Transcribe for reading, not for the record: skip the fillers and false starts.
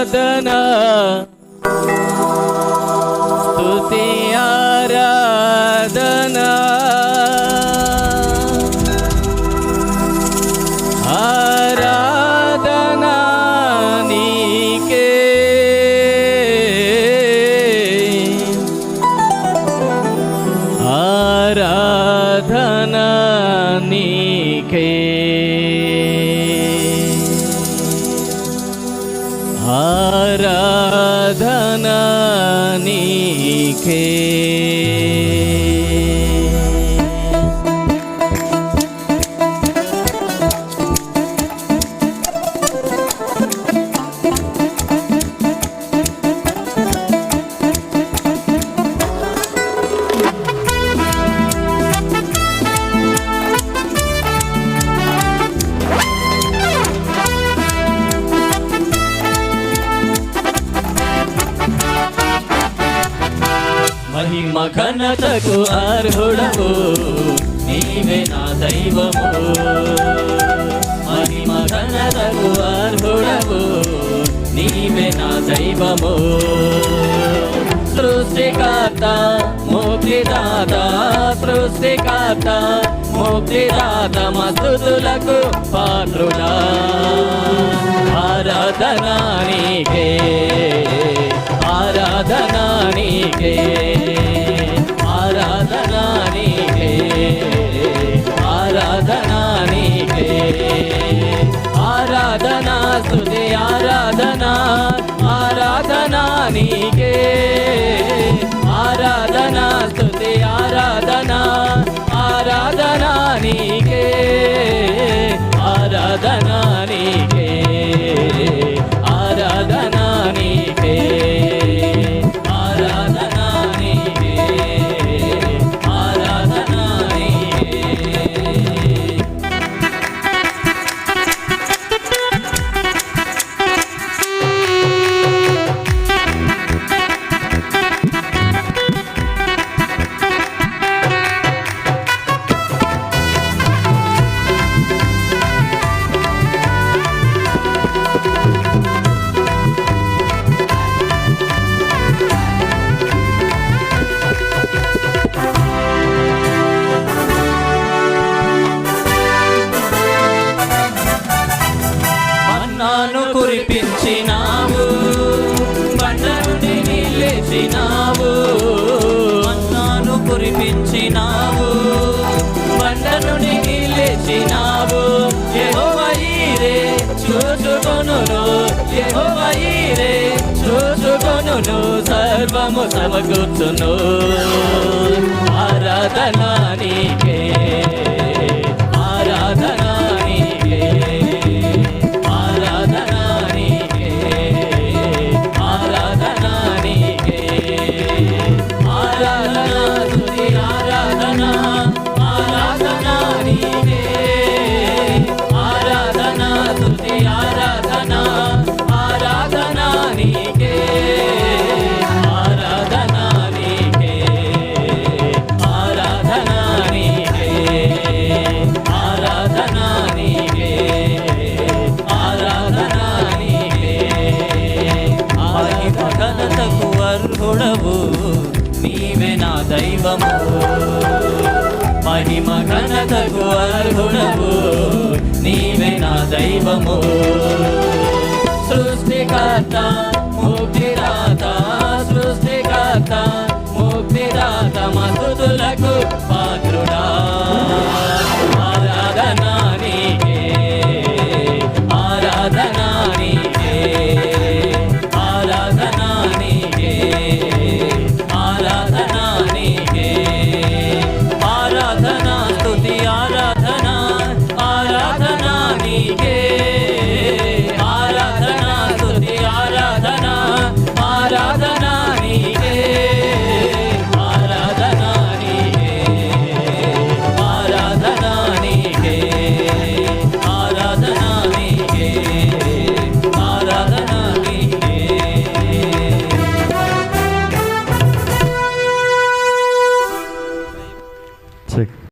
ఆరాధనా స్తుతి ఆరాధనా ఆరాధనా నీకే ఆరాధనా నీకే ఆరాధనా నీకే మహిమ ఘనతకు అర్హుడవు నీవే నా దైవము మహిమ ఘనతకు అర్హుడవు నీవే నా దైవము సృష్టికర్త ముక్తిదాత సృష్టికర్త ముక్తిదాత మస్తుతులకు పాత్రుడా ఆరాధనా నీకే ఆరాధనా నీకే ఆరాధనా నీకే ఆరాధనా నీకే ఆరాధనా స్తుతి ఆరాధనా ఆరాధనా నీకే ఆరాధనా స్తుతి ఆరాధనా ఆరాధనా నీకే ఆరాధనా నీకే ఆరాధనా నీకే మన్నాను కురిపించినావు బండ నుండి నిలిచినావు మన్నాను కురిపించినావు బండ నుండి నిలిచినావు యెహోవా ఈరే చూచుకొనును యెహోవా ఈరే చూచుకొనును సర్వము సమకూర్చును ఆరాధనా నీకే ఆరాధనా నీకే ఆరాధనా నీకే ఆరాధనా నీకే ఆరాధనా స్తుతి ఆరాధనా ఆరాధనా నీకే ఆరాధనా స్తుతి ఆరాధనా ఆరాధనా నీకే ఆరాధనా నీకే ఆరాధనా నీకే ఆరాధనా నీకే ఆరాధనా నీకే మహిమ ఘనతకు అర్హుడవు నీవే నా దైవము మహిమ ఘనతకు అర్హుడవు నీవే నా దైవము సృష్టికర్త ముక్తిదాత సృష్టికర్త ముక్తిదాత మస్తుతులకు